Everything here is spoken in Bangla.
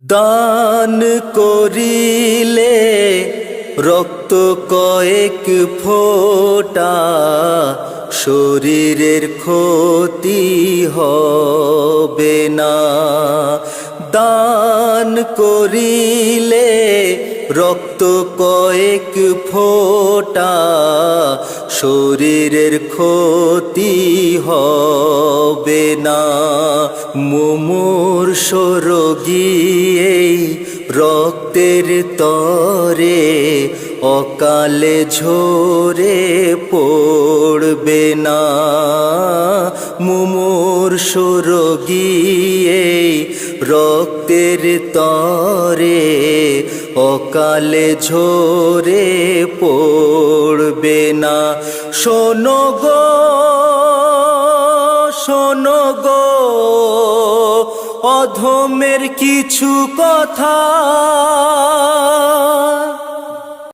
দান করিলে রক্ত কয়েক ফোঁটা শরীরের ক্ষতি হবে না। দান করিলে রক্ত কয়েক ফোঁটা শরীরের ক্ষতি হবে না। মুমূর্ষ রোগী এই রক্তের তরে অকালে ঝরে পড়বে না। মুমূর্ষ রোগী এই রক্তের তরে অকালে ঝরে পড়বে না। শোনো গো শোনো গো অধমের কিছু কথা,